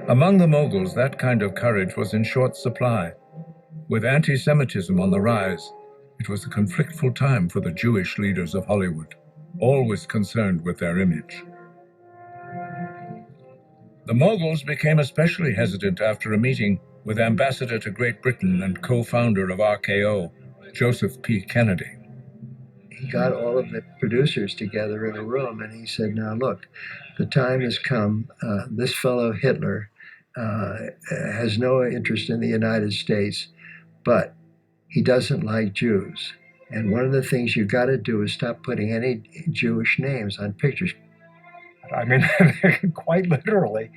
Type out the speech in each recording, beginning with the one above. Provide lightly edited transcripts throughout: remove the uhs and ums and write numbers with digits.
Among the Moguls, that kind of courage was in short supply. With anti-Semitism on the rise, it was a conflictful time for the Jewish leaders of Hollywood, always concerned with their image. The Moguls became especially hesitant after a meeting with Ambassador to Great Britain and co-founder of RKO, Joseph P. Kennedy. He got all of the producers together in a room and he said, now look, the time has come. This fellow Hitler has no interest in the United States, but he doesn't like Jews. And one of the things you got to do is stop putting any Jewish names on pictures. I mean, quite literally,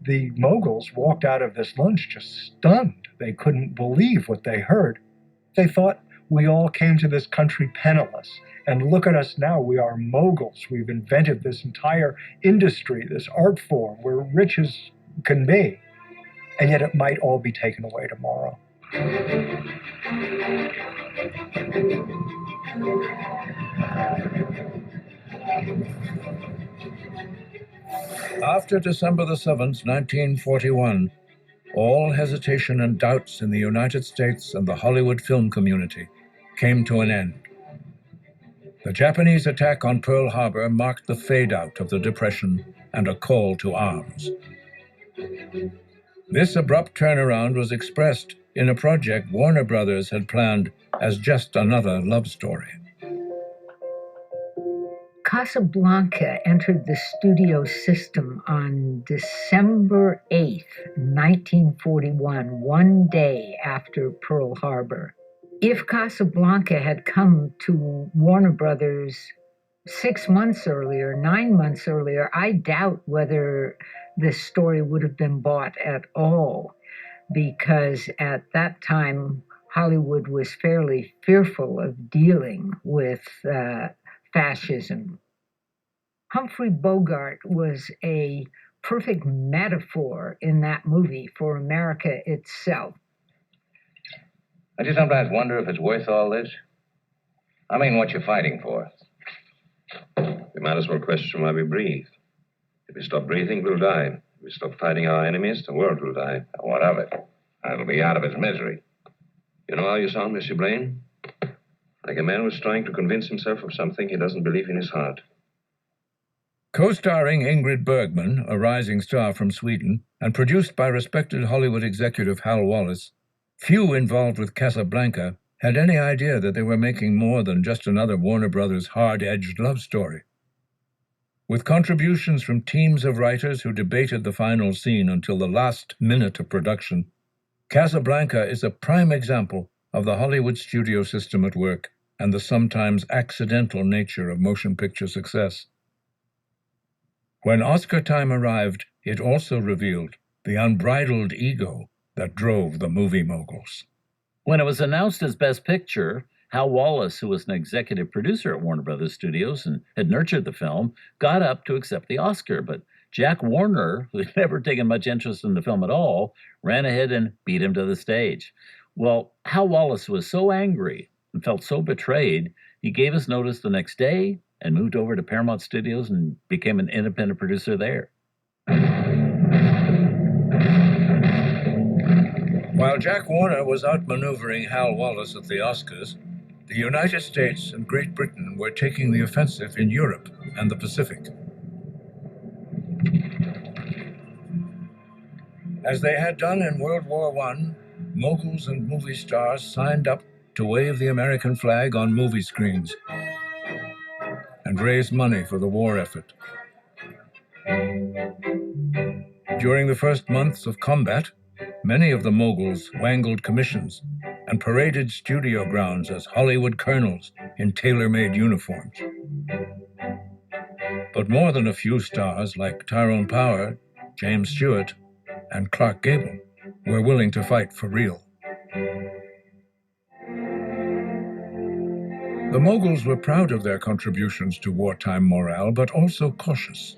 the Moguls walked out of this lunch just stunned. They couldn't believe what they heard. They thought we all came to this country penniless. And look at us now, we are Moguls. We've invented this entire industry, this art form. We're rich as can be. And yet it might all be taken away tomorrow. After December the 7th, 1941, all hesitation and doubts in the United States and the Hollywood film community came to an end. The Japanese attack on Pearl Harbor marked the fade-out of the Depression and a call to arms. This abrupt turnaround was expressed in a project Warner Brothers had planned as just another love story. Casablanca entered the studio system on December 8th, 1941, one day after Pearl Harbor. If Casablanca had come to Warner Brothers 6 months earlier, 9 months earlier, I doubt whether this story would have been bought at all, because at that time, Hollywood was fairly fearful of dealing with fascism. Humphrey Bogart was a perfect metaphor in that movie for America itself. I just sometimes wonder if it's worth all this. I mean, what you're fighting for. We might as well question why we breathe. If we stop breathing, we'll die. If we stop fighting our enemies, the world will die. What of it? It'll be out of its misery. You know how you sound, Mr. Blaine? Like a man who's trying to convince himself of something he doesn't believe in his heart. Co-starring Ingrid Bergman, a rising star from Sweden, and produced by respected Hollywood executive Hal Wallis, few involved with Casablanca had any idea that they were making more than just another Warner Brothers hard-edged love story. With contributions from teams of writers who debated the final scene until the last minute of production, Casablanca is a prime example of the Hollywood studio system at work and the sometimes accidental nature of motion picture success. When Oscar time arrived, it also revealed the unbridled ego that drove the movie moguls. When it was announced as Best Picture, Hal Wallis, who was an executive producer at Warner Brothers Studios and had nurtured the film, got up to accept the Oscar, but Jack Warner, who had never taken much interest in the film at all, ran ahead and beat him to the stage. Well, Hal Wallis was so angry and felt so betrayed, he gave us notice the next day and moved over to Paramount Studios and became an independent producer there. While Jack Warner was outmaneuvering Hal Wallis at the Oscars, the United States and Great Britain were taking the offensive in Europe and the Pacific. As they had done in World War I, moguls and movie stars signed up to wave the American flag on movie screens and raise money for the war effort. During the first months of combat, many of the moguls wangled commissions and paraded studio grounds as Hollywood colonels in tailor-made uniforms. But more than a few stars like Tyrone Power, James Stewart, and Clark Gable were willing to fight for real. The moguls were proud of their contributions to wartime morale, but also cautious.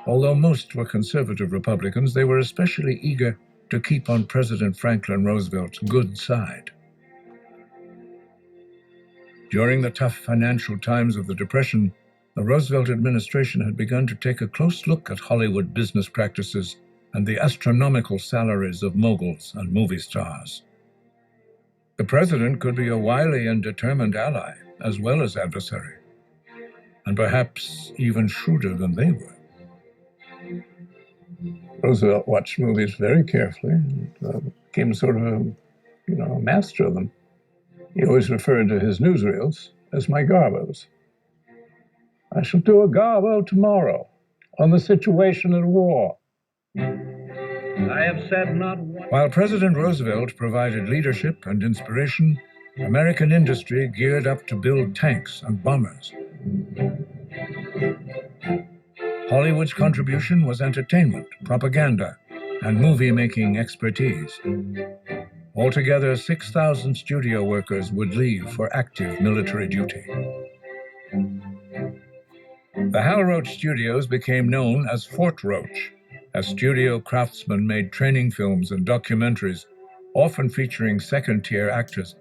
Although most were conservative Republicans, they were especially eager to keep on President Franklin Roosevelt's good side. During the tough financial times of the Depression, the Roosevelt administration had begun to take a close look at Hollywood business practices and the astronomical salaries of moguls and movie stars. The president could be a wily and determined ally as well as adversary, and perhaps even shrewder than they were. Roosevelt watched movies very carefully and became sort of a master of them. He always referred to his newsreels as my garbos. I shall do a garbo tomorrow on the situation at war. I have said not one. While President Roosevelt provided leadership and inspiration, American industry geared up to build tanks and bombers. Hollywood's contribution was entertainment, propaganda, and movie-making expertise. Altogether, 6,000 studio workers would leave for active military duty. The Hal Roach Studios became known as Fort Roach, as studio craftsmen made training films and documentaries, often featuring second-tier actors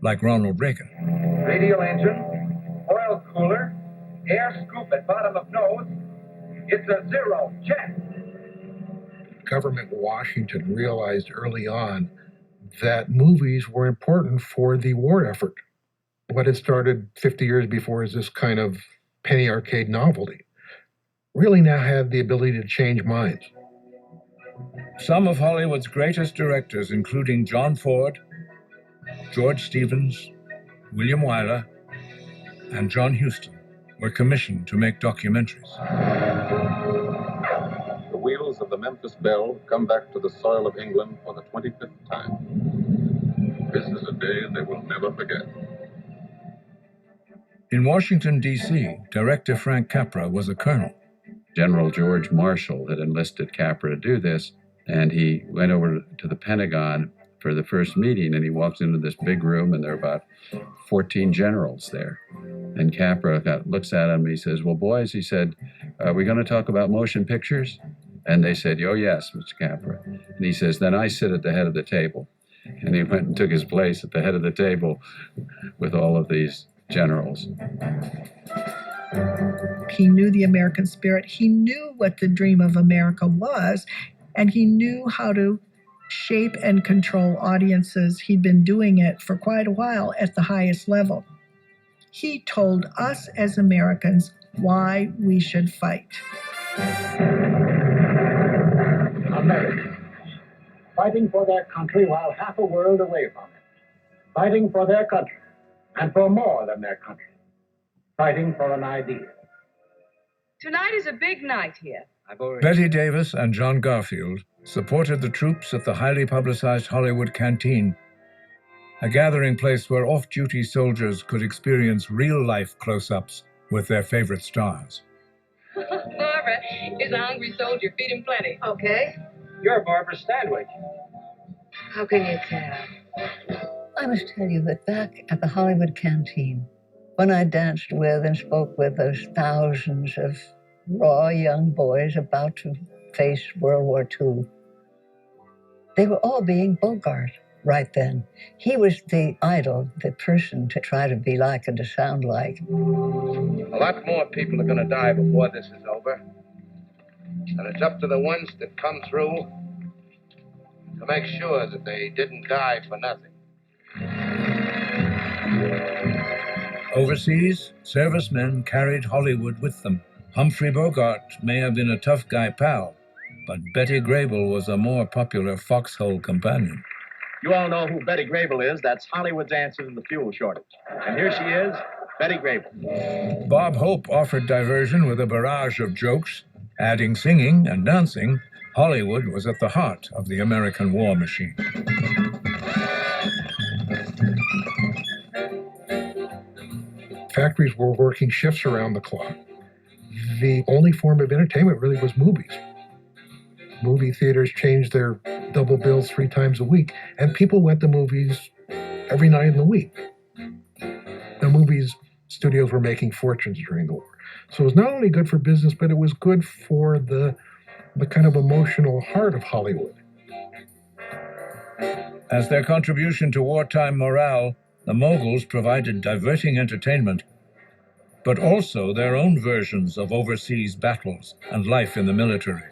like Ronald Reagan. Radial engine, oil cooler, air scoop at bottom of nose. It's a zero jet. Government Washington realized early on that movies were important for the war effort. What had started 50 years before as this kind of penny arcade novelty really now had the ability to change minds. Some of Hollywood's greatest directors, including John Ford, George Stevens, William Wyler, and John Huston, were commissioned to make documentaries. The wheels of the Memphis Belle come back to the soil of England for the 25th time. This is a day they will never forget. In Washington, D.C., director Frank Capra was a colonel. General George Marshall had enlisted Capra to do this, and he went over to the Pentagon for the first meeting, and he walks into this big room, and there are about 14 generals there. And Capra looks at him, and he says, "Well, boys," he said, "are we going to talk about motion pictures?" And they said, "Oh, yes, Mr. Capra." And he says, "Then I sit at the head of the table." And he went and took his place at the head of the table with all of these generals. He knew the American spirit. He knew what the dream of America was, and he knew how to shape and control audiences. He'd been doing it for quite a while at the highest level. He told us as Americans why we should fight. Americans, fighting for their country while half a world away from it. Fighting for their country, and for more than their country. Fighting for an idea. Tonight is a big night here. Betty Davis and John Garfield supported the troops at the highly publicized Hollywood Canteen, a gathering place where off-duty soldiers could experience real-life close-ups with their favorite stars. Barbara is a hungry soldier. Feed him plenty. Okay. You're Barbara Stanwyck. How can you tell? I must tell you that back at the Hollywood Canteen, when I danced with and spoke with those thousands of raw young boys about to face World War II, they were all being Bogart right then. He was the idol, the person to try to be like and to sound like. A lot more people are going to die before this is over. And it's up to the ones that come through to make sure that they didn't die for nothing. Overseas, servicemen carried Hollywood with them. Humphrey Bogart may have been a tough guy pal, but Betty Grable was a more popular foxhole companion. You all know who Betty Grable is. That's Hollywood's answer to the fuel shortage. And here she is, Betty Grable. Bob Hope offered diversion with a barrage of jokes. Adding singing and dancing, Hollywood was at the heart of the American war machine. Factories were working shifts around the clock. The only form of entertainment really was movies. Movie theaters changed their double bills 3 times a week, and people went to movies every night in the week. The studios were making fortunes during the war. So it was not only good for business, but it was good for the kind of emotional heart of Hollywood. As their contribution to wartime morale, the Moguls provided diverting entertainment, but also their own versions of overseas battles and life in the military.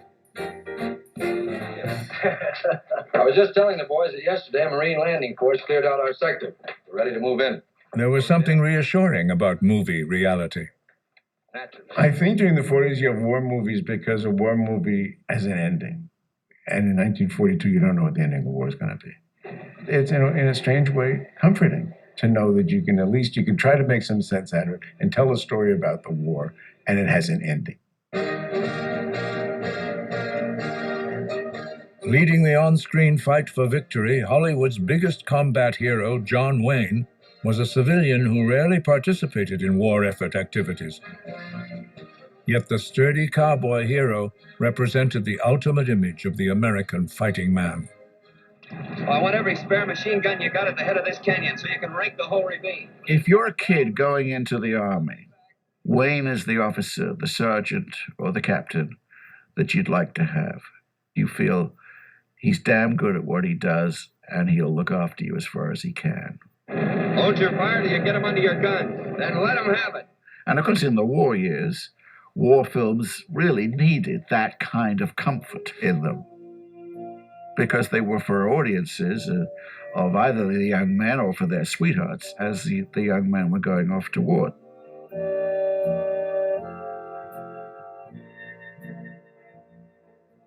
I was just telling the boys that yesterday a Marine landing force cleared out our sector. We're ready to move in. There was something reassuring about movie reality. I think during the 40s you have war movies because a war movie has an ending. And in 1942, you don't know what the ending of the war is going to be. It's, in a strange way, comforting to know that you can try to make some sense out of it and tell a story about the war, and it has an ending. Leading the on-screen fight for victory, Hollywood's biggest combat hero, John Wayne, was a civilian who rarely participated in war effort activities. Yet the sturdy cowboy hero represented the ultimate image of the American fighting man. Well, I want every spare machine gun you got at the head of this canyon so you can rake the whole ravine. If you're a kid going into the Army, Wayne is the officer, the sergeant, or the captain that you'd like to have. You feel he's damn good at what he does, and he'll look after you as far as he can. Hold your fire till you get him under your gun. Then let him have it. And of course, in the war years, war films really needed that kind of comfort in them, because they were for audiences of either the young men or for their sweethearts as the young men were going off to war.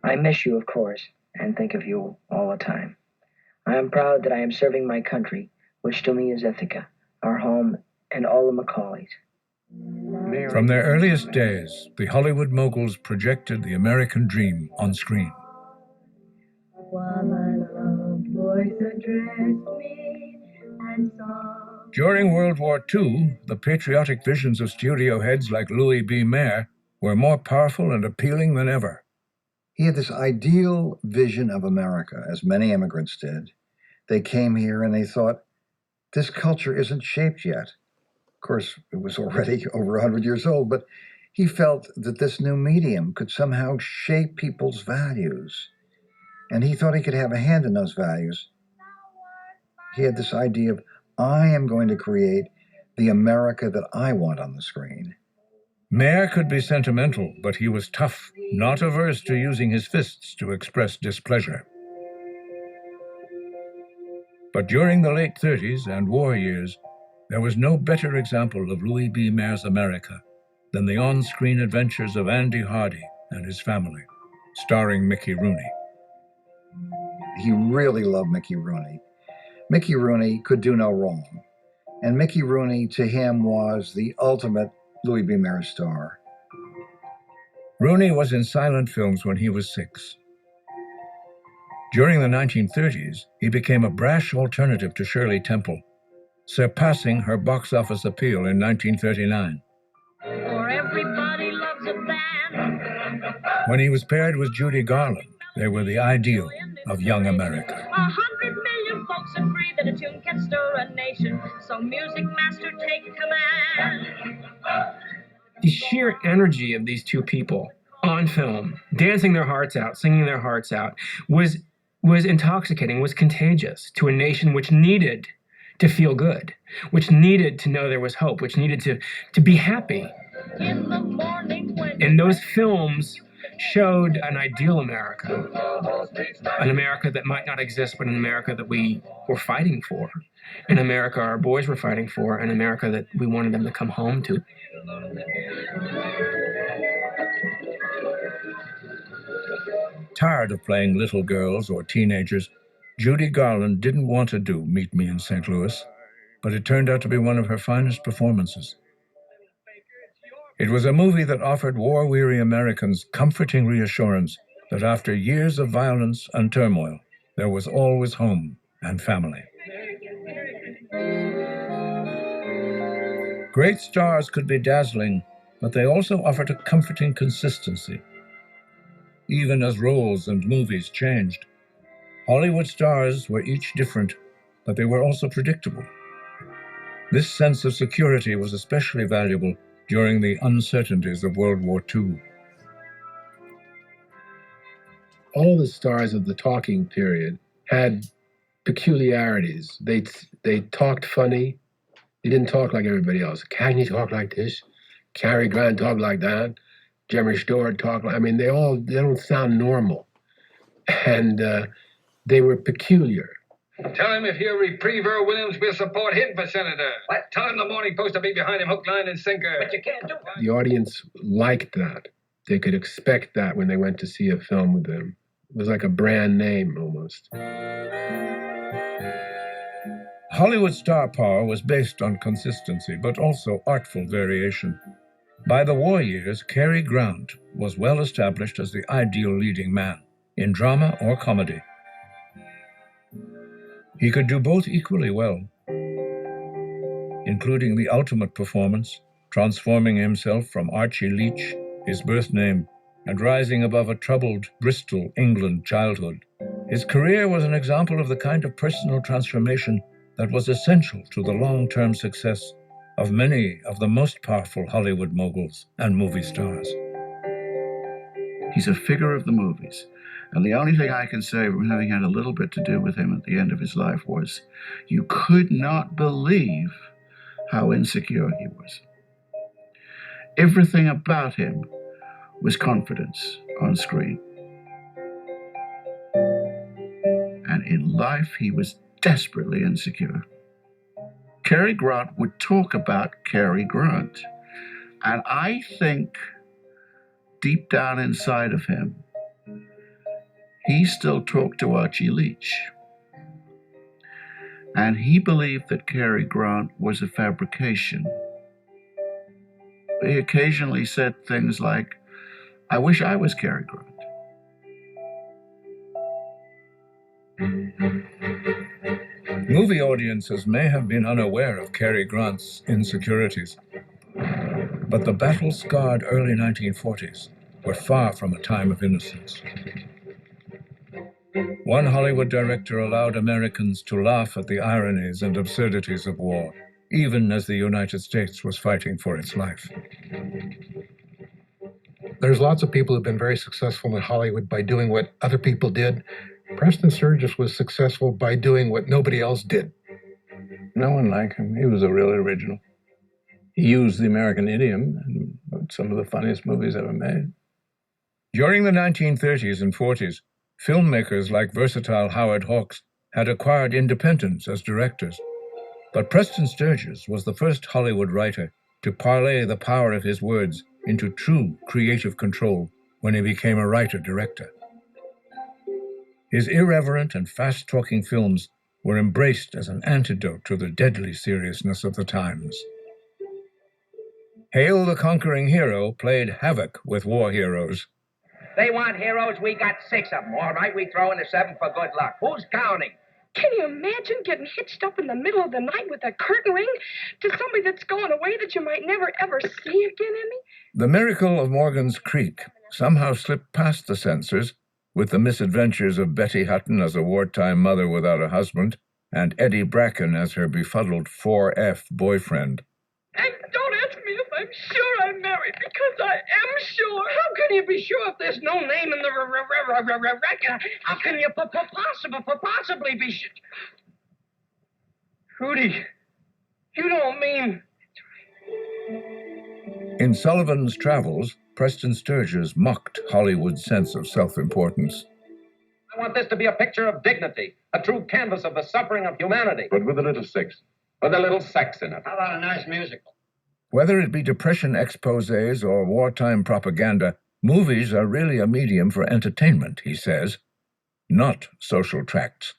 I miss you, of course, and think of you all the time. I am proud that I am serving my country, which to me is Ithaca, our home, and all the Macaulays. From their earliest days, the Hollywood Moguls projected the American dream on screen. During World War II, the patriotic visions of studio heads like Louis B. Mayer were more powerful and appealing than ever. He had this ideal vision of America, as many immigrants did. They came here and they thought, this culture isn't shaped yet. Of course, it was already over 100 years old, but he felt that this new medium could somehow shape people's values. And he thought he could have a hand in those values. He had this idea of, I am going to create the America that I want on the screen. Mayer could be sentimental, but he was tough, not averse to using his fists to express displeasure. But during the late 30s and war years, there was no better example of Louis B. Mayer's America than the on-screen adventures of Andy Hardy and his family, starring Mickey Rooney. He really loved Mickey Rooney. Mickey Rooney could do no wrong. And Mickey Rooney, to him, was the ultimate Louis B. Mayer star. Rooney was in silent films when he was 6. During the 1930s, he became a brash alternative to Shirley Temple, surpassing her box office appeal in 1939. For everybody loves a band. When he was paired with Judy Garland, they were the ideal of young America. 100 million folks agree that a tune can stir a nation, so music master, take command. The sheer energy of these two people on film, dancing their hearts out, singing their hearts out, was intoxicating, was contagious to a nation which needed to feel good, which needed to know there was hope, which needed to be happy. In the morning when and those films showed an ideal America, an America that might not exist, but an America that we were fighting for, an America our boys were fighting for, an America that we wanted them to come home to. Tired of playing little girls or teenagers, Judy Garland didn't want to do Meet Me in St. Louis, but it turned out to be one of her finest performances. It was a movie that offered war-weary Americans comforting reassurance that after years of violence and turmoil, there was always home and family. Great stars could be dazzling, but they also offered a comforting consistency. Even as roles and movies changed, Hollywood stars were each different, but they were also predictable. This sense of security was especially valuable during the uncertainties of World War II. All the stars of the talking period had peculiarities. They talked funny. They didn't talk like everybody else. Cagney talked like this. Cary Grant talked like that. Jeremy Stewart talked like, they don't sound normal. and they were peculiar. Tell him if he'll reprieve Earl Williams, we'll support him for senator. What? Tell him the Morning Post will be behind him, hook, line, and sinker. But you can't do that. The audience liked that. They could expect that when they went to see a film with them. It was like a brand name, almost. Hollywood star power was based on consistency, but also artful variation. By the war years, Cary Grant was well established as the ideal leading man, in drama or comedy. He could do both equally well, including the ultimate performance, transforming himself from Archie Leach, his birth name, and rising above a troubled Bristol, England childhood. His career was an example of the kind of personal transformation that was essential to the long-term success of many of the most powerful Hollywood moguls and movie stars. He's a figure of the movies. And the only thing I can say from having had a little bit to do with him at the end of his life was you could not believe how insecure he was. Everything about him was confidence on screen. And in life, he was desperately insecure. Cary Grant would talk about Cary Grant. And I think deep down inside of him, he still talked to Archie Leach. And he believed that Cary Grant was a fabrication. He occasionally said things like, I wish I was Cary Grant. Movie audiences may have been unaware of Cary Grant's insecurities, but the battle-scarred early 1940s were far from a time of innocence. One Hollywood director allowed Americans to laugh at the ironies and absurdities of war, even as the United States was fighting for its life. There's lots of people who've been very successful in Hollywood by doing what other people did. Preston Sturges was successful by doing what nobody else did. No one like him. He was a real original. He used the American idiom in some of the funniest movies ever made. During the 1930s and 40s, filmmakers like versatile Howard Hawks had acquired independence as directors. But Preston Sturges was the first Hollywood writer to parlay the power of his words into true creative control when he became a writer-director. His irreverent and fast-talking films were embraced as an antidote to the deadly seriousness of the times. Hail the Conquering Hero played havoc with war heroes. They want heroes, we got 6 of them. All right, we throw in a 7 for good luck. Who's counting? Can you imagine getting hitched up in the middle of the night with a curtain ring to somebody that's going away that you might never, ever see again, Emmy? The Miracle of Morgan's Creek somehow slipped past the censors with the misadventures of Betty Hutton as a wartime mother without a husband and Eddie Bracken as her befuddled 4F boyfriend. And don't ask me if I'm sure I'm married, because I am sure. How can you be sure if there's no name in the record? How can you possibly be sure? Rudy, you don't mean... In Sullivan's Travels, Preston Sturges mocked Hollywood's sense of self-importance. I want this to be a picture of dignity, a true canvas of the suffering of humanity. But with a little sex. With a little sex in it. How about a nice musical? Whether it be Depression exposés or wartime propaganda, movies are really a medium for entertainment, he says, not social tracts.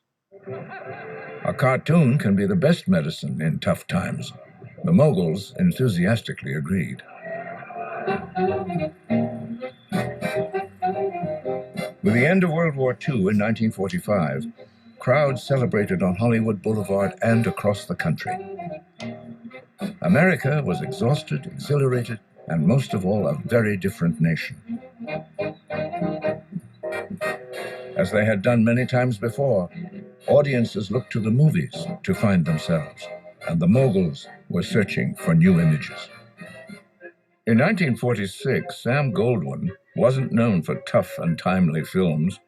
A cartoon can be the best medicine in tough times. The Moguls enthusiastically agreed. With the end of World War II in 1945, crowds celebrated on Hollywood Boulevard and across the country. America was exhausted, exhilarated, and most of all, a very different nation. As they had done many times before, audiences looked to the movies to find themselves, and the Moguls were searching for new images. In 1946, Sam Goldwyn wasn't known for tough and timely films,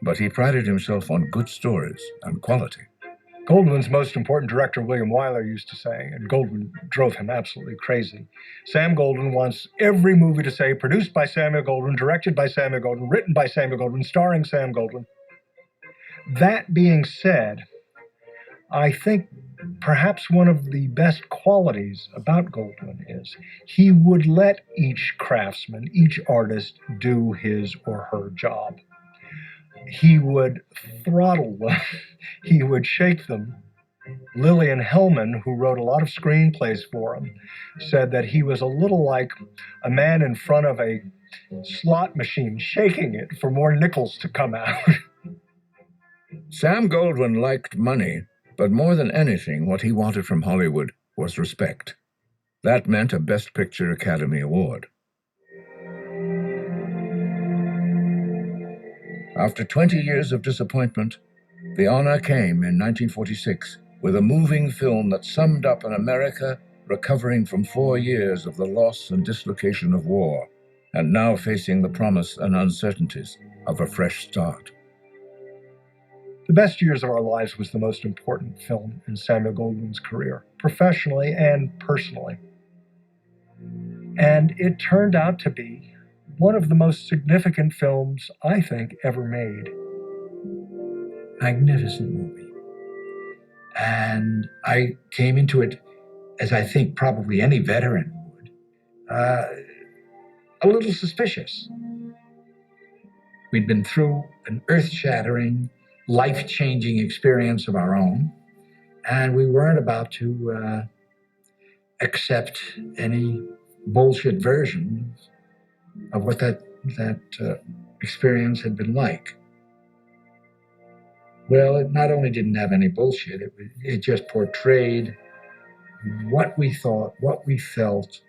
but he prided himself on good stories and quality. Goldwyn's most important director, William Wyler, used to say, and Goldwyn drove him absolutely crazy. Sam Goldwyn wants every movie to say, produced by Samuel Goldwyn, directed by Samuel Goldwyn, written by Samuel Goldwyn, starring Sam Goldwyn. That being said, I think perhaps one of the best qualities about Goldwyn is he would let each craftsman, each artist, do his or her job. He would throttle them. He would shake them. Lillian Hellman, who wrote a lot of screenplays for him, said that he was a little like a man in front of a slot machine shaking it for more nickels to come out. Sam Goldwyn liked money, but more than anything, what he wanted from Hollywood was respect. That meant a Best Picture Academy Award. After 20 years of disappointment, the honor came in 1946 with a moving film that summed up an America recovering from 4 years of the loss and dislocation of war, and now facing the promise and uncertainties of a fresh start. The Best Years of Our Lives was the most important film in Samuel Goldwyn's career, professionally and personally. And it turned out to be one of the most significant films, I think, ever made. Magnificent movie. And I came into it, as I think probably any veteran would, a little suspicious. We'd been through an earth-shattering, life-changing experience of our own, and we weren't about to accept any bullshit version of what that experience had been like. Well, it not only didn't have any bullshit, it just portrayed what we thought, what we felt,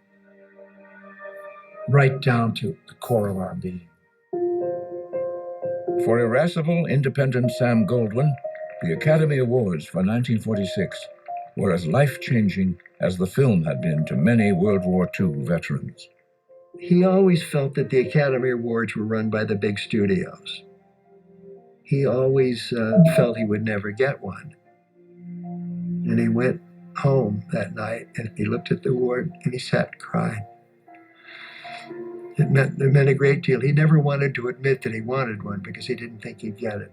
right down to the core of our being. For irascible, independent Sam Goldwyn, the Academy Awards for 1946 were as life-changing as the film had been to many World War II veterans. He always felt that the Academy Awards were run by the big studios. He always felt he would never get one. And he went home that night and he looked at the award and he sat and cried. It meant a great deal. He never wanted to admit that he wanted one because he didn't think he'd get it.